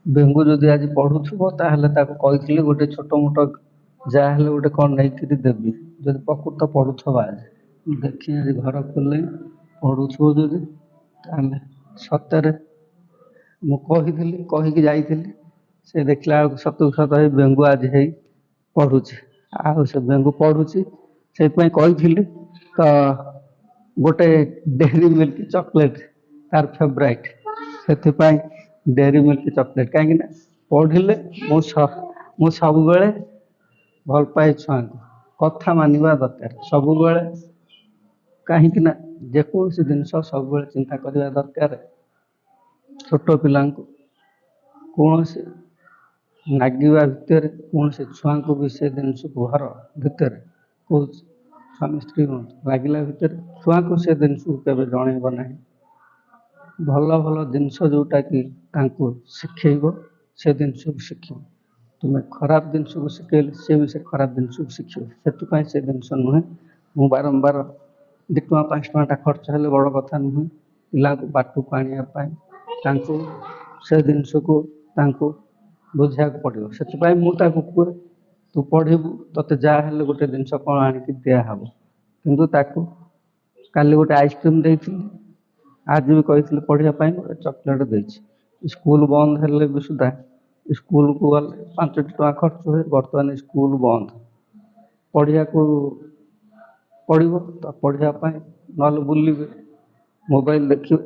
ବେଙ୍ଗୁ ଯଦି ଆଜି ପଢୁଥିବ ତାହେଲେ ତାକୁ କହିଥିଲି ଗୋଟେ ଛୋଟ ମୋଟ ଯାହା ହେଲେ ଗୋଟେ କ'ଣ ନେଇକିରି ଦେବି ଯଦି ପ୍ରକୃତ ପଢୁଥିବ ଆଜି। ଦେଖି ଆଜି ଘର ଖୋଲି ପଢୁଥିବ ଯଦି ତାହେଲେ ସତରେ ମୁଁ କହିଥିଲି କହିକି ଯାଇଥିଲି ସେ ଦେଖିଲା ବେଳକୁ ସତକୁ ସତ ହେଇ ବେଙ୍ଗୁ ଆଜି ହେଇ ପଢୁଛି। ଆଉ ସେ ବେଙ୍ଗୁ ପଢୁଛି ସେଇଥିପାଇଁ କହିଥିଲି ତ ଗୋଟେ ଡେରି ମିଲ୍କ ଚକୋଲେଟ୍ ତାର ଫେଭରାଇଟ୍ ସେଥିପାଇଁ ଡେରି ମିଲ୍କ ଚକୋଲେଟ୍ କାହିଁକି ନା ପଢିଲେ ମୁଁ ସବୁବେଳେ ଭଲ ପାଏ ଛୁଆଙ୍କୁ କଥା ମାନିବା ଦରକାର ସବୁବେଳେ କାହିଁକି ନା ଯେକୌଣସି ଜିନିଷ ସବୁବେଳେ ଚିନ୍ତା କରିବା ଦରକାର ଛୋଟ ପିଲାଙ୍କୁ କୌଣସି ନାଗିବା ଭିତରେ କୌଣସି ଛୁଆଙ୍କୁ ବି ସେ ଜିନିଷକୁ ଘର ଭିତରେ କହୁଛି ସ୍ୱାମୀ ସ୍ତ୍ରୀ ହୁଅନ୍ତୁ ଲାଗିଲା ଭିତରେ ଛୁଆଙ୍କୁ ସେ ଜିନିଷକୁ କେବେ ଜଣେଇବ ନାହିଁ। ଭଲ ଭଲ ଜିନିଷ ଯେଉଁଟାକି ତାଙ୍କୁ ଶିଖେଇବ ସେ ଜିନିଷକୁ ଶିଖିବ। ତୁମେ ଖରାପ ଜିନିଷକୁ ଶିଖେଇଲେ ସେ ବି ସେ ଖରାପ ଜିନିଷକୁ ଶିଖିବ। ସେଥିପାଇଁ ସେ ଜିନିଷ ନୁହେଁ ମୁଁ ବାରମ୍ବାର 2 ଟଙ୍କା 5 ଟଙ୍କାଟା ଖର୍ଚ୍ଚ ହେଲେ ବଡ଼ କଥା ନୁହେଁ ପିଲାଙ୍କୁ ବାଟକୁ ଆଣିବା ପାଇଁ ତାଙ୍କୁ ସେ ଜିନିଷକୁ ତାଙ୍କୁ ବୁଝିବାକୁ ପଡ଼ିବ। ସେଥିପାଇଁ ମୁଁ ତାକୁ କୁହେ ତୁ ପଢ଼ିବୁ ତୋତେ ଯାହା ହେଲେ ଗୋଟେ ଜିନିଷ କ'ଣ ଆଣିକି ଦିଆହେବ। କିନ୍ତୁ ତାକୁ କାଲି ଗୋଟେ ଆଇସ୍କ୍ରିମ୍ ଦେଇଥିଲି ଆଜି ବି କହିଥିଲି ପଢ଼ିବା ପାଇଁ ଗୋଟେ ଚକୋଲେଟ୍ ଦେଇଛି। ସ୍କୁଲ ବନ୍ଦ ହେଲେ ବି ସୁଦ୍ଧା ସ୍କୁଲକୁ ଗଲେ 5 ଟଙ୍କା ଖର୍ଚ୍ଚ ହୁଏ ବର୍ତ୍ତମାନ ସ୍କୁଲ ବନ୍ଦ ପଢ଼ିବାକୁ ପଡ଼ିବ ତ ପଢ଼ିବା ପାଇଁ ନହେଲେ ବୁଲିବେ ମୋବାଇଲ ଦେଖିବେ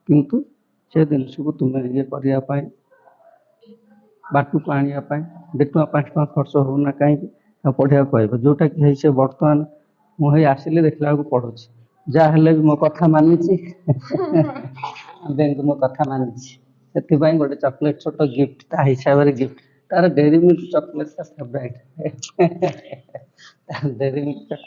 କିନ୍ତୁ ସେ ଜିନିଷକୁ ତୁମେ ଇଏ କରିବା ପାଇଁ ବାଟକୁ ଆଣିବା ପାଇଁ 2 ଟଙ୍କା 5 ଟଙ୍କା ଖର୍ଚ୍ଚ ହେଉନା କାହିଁକି ପଢ଼ିବାକୁ କହିବ ଯେଉଁଟାକି ହେଇ ସେ ବର୍ତ୍ତମାନ ମୁଁ ହେଇ ଆସିଲି ଦେଖିଲା ବେଳକୁ ପଢ଼ୁଛି ଯାହା ହେଲେ ବି ମୋ କଥା ମାନିଛି ବେଙ୍ଗୁ ମୋ କଥା ମାନିଛି ସେଥିପାଇଁ ଗୋଟେ ଚକୋଲେଟ୍ ଛୋଟ ଗିଫ୍ଟ ତା ହିସାବରେ ଗିଫ୍ଟ ତାର ଡେରି ମିଲ୍କ ଚକୋଲେଟ୍ ତା ଫେଭରାଇଟ୍ ଡେରି ମିଲ୍କ